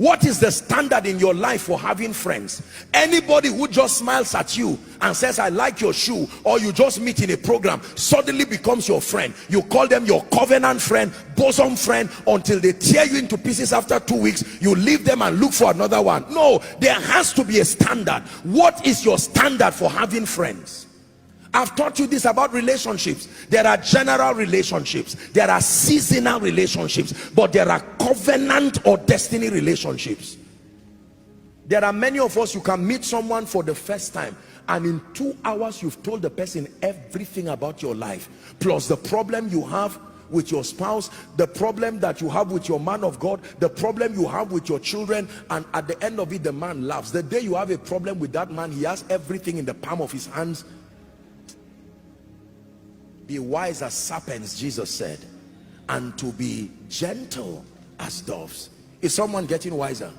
What is the standard in your life for having friends? Anybody who just smiles at you and says, I like your shoe, or you just meet in a program, suddenly becomes your friend. You call them your covenant friend, bosom friend, until they tear you into pieces after 2 weeks. You leave them and look for another one. No, there has to be a standard. What is your standard for having friends? I've taught you this about relationships. There are general relationships, there are seasonal relationships, but there are covenant or destiny relationships. There are many of us, you can meet someone for the first time and in 2 hours you've told the person everything about your life, plus the problem you have with your spouse, the problem that you have with your man of God, the problem you have with your children, and at the end of it the man laughs. The day you have a problem with that man, he has everything in the palm of his hands. Be wise as serpents, Jesus said, and to be gentle as doves. Is someone getting wiser?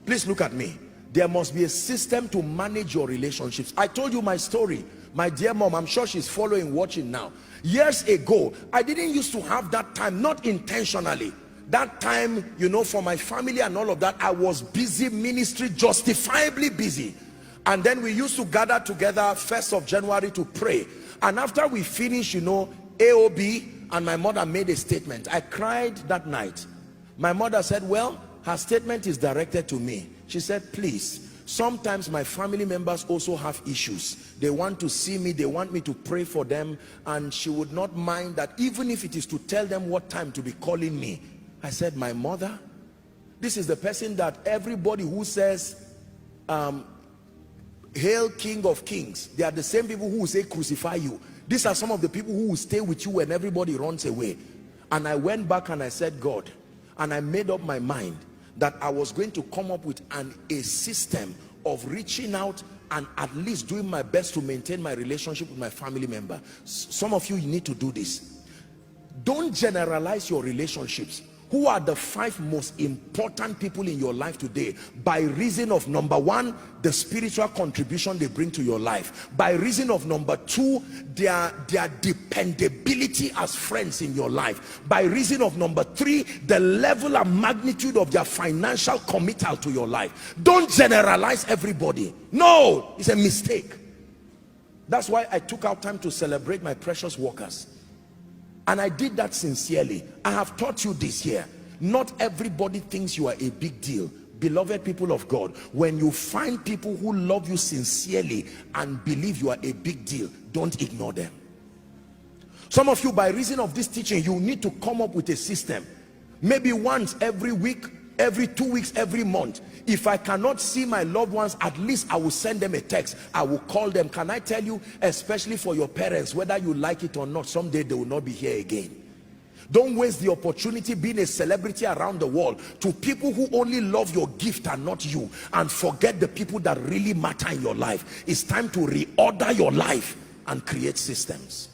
Please look at me. There must be a system to manage your relationships. I told you my story. My dear mom, I'm sure she's following, watching now. Years ago, I didn't used to have that time, not intentionally. That time, you know, for my family and all of that, I was busy ministry, justifiably busy. And then we used to gather together 1st of January to pray. And after we finished, you know, AOB, and my mother made a statement. I cried that night. My mother said, well, her statement is directed to me. She said, please, sometimes my family members also have issues. They want to see me, they want me to pray for them, and she would not mind that, even if it is to tell them what time to be calling me. I said, my mother, this is the person that everybody who says, hail King of Kings, they are the same people who will say crucify you. These are some of the people who will stay with you when everybody runs away. And I went back and I said, God, and I made up my mind that I was going to come up with a system of reaching out and at least doing my best to maintain my relationship with my family member. Some of you need to do this. Don't generalize your relationships. Who are the 5 most important people in your life today? By reason of, number 1, the spiritual contribution they bring to your life. By reason of, number 2, their dependability as friends in your life. By reason of, number 3, the level and magnitude of their financial committal to your life. Don't generalize everybody. No, it's a mistake. That's why I took out time to celebrate my precious workers. And I did that sincerely. I have taught you this here. Not everybody thinks you are a big deal. Beloved people of God, when you find people who love you sincerely and believe you are a big deal, don't ignore them. Some of you, by reason of this teaching, you need to come up with a system. Maybe once every week, every 2 weeks, every month. If I cannot see my loved ones, at least I will send them a text. I will call them. Can I tell you, especially for your parents, whether you like it or not, someday they will not be here again. Don't waste the opportunity being a celebrity around the world to people who only love your gift and not you, and forget the people that really matter in your life. It's time to reorder your life and create systems.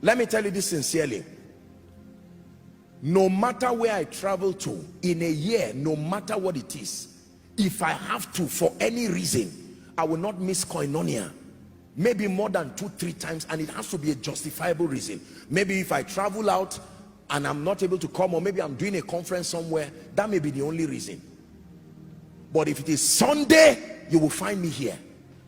Let me tell you this sincerely. No matter where I travel to in a year, no matter what it is, if I have to, for any reason, I will not miss koinonia. Maybe more than 2-3 times, and it has to be a justifiable reason. Maybe if I travel out and I'm not able to come, or maybe I'm doing a conference somewhere, that may be the only reason. But if it is Sunday, you will find me here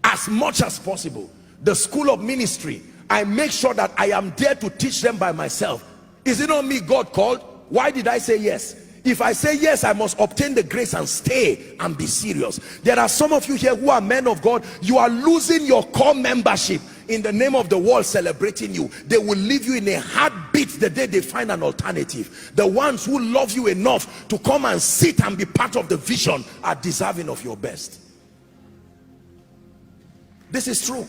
as much as possible. The school of ministry, I make sure that I am there to teach them by myself. Is it not me God called? Why did I say yes? If I say yes, I must obtain the grace and stay and be serious. There are some of you here who are men of God. You are losing your core membership in the name of the world celebrating you. They will leave you in a heartbeat the day they find an alternative. The ones who love you enough to come and sit and be part of the vision are deserving of your best. This is true.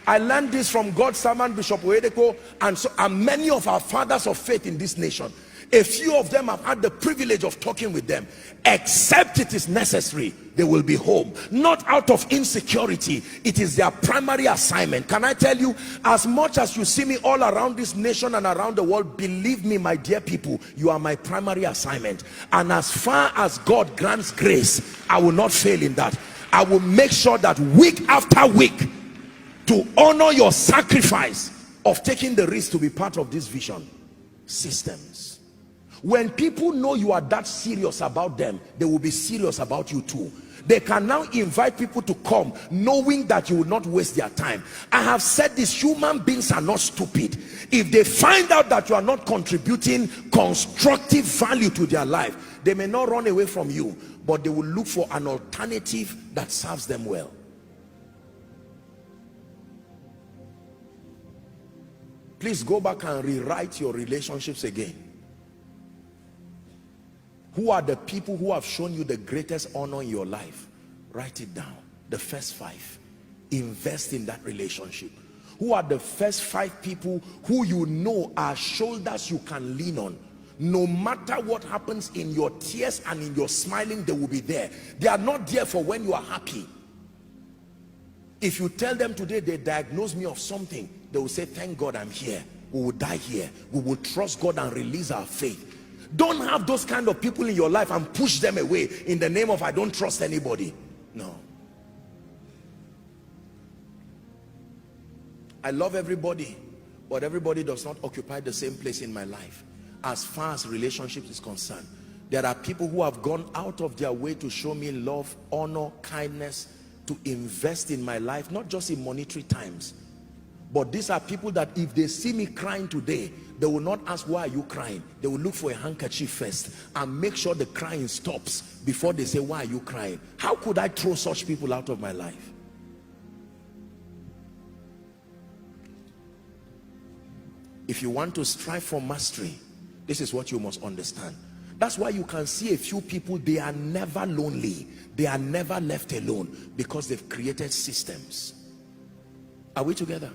I learned this from God's servant Bishop Oedeko, and many of our fathers of faith in this nation. A few of them have had the privilege of talking with them. Except it is necessary, they will be home. Not out of insecurity. It is their primary assignment. Can I tell you, as much as you see me all around this nation and around the world, believe me, my dear people, you are my primary assignment. And as far as God grants grace, I will not fail in that. I will make sure that week after week, to honor your sacrifice of taking the risk to be part of this vision. Systems. When people know you are that serious about them, they will be serious about you too. They can now invite people to come knowing that you will not waste their time. I have said this, human beings are not stupid. If they find out that you are not contributing constructive value to their life, they may not run away from you, but they will look for an alternative that serves them well. Please go back and rewrite your relationships again. Who are the people who have shown you the greatest honor in your life? Write it down. The first 5. Invest in that relationship. Who are the first 5 people who you know are shoulders you can lean on? No matter what happens in your tears and in your smiling, they will be there. They are not there for when you are happy. If you tell them today they diagnose me of something, they will say, thank God I'm here. We will die here. We will trust God and release our faith. Don't have those kind of people in your life and push them away in the name of I don't trust anybody. No. I love everybody, but everybody does not occupy the same place in my life. As far as relationships is concerned, there are people who have gone out of their way to show me love, honor, kindness, to invest in my life, not just in monetary times. But these are people that if they see me crying today, they will not ask, why are you crying? They will look for a handkerchief first and make sure the crying stops before they say, why are you crying? How could I throw such people out of my life? If you want to strive for mastery, this is what you must understand. That's why you can see a few people, they are never lonely. They are never left alone because they've created systems. Are we together?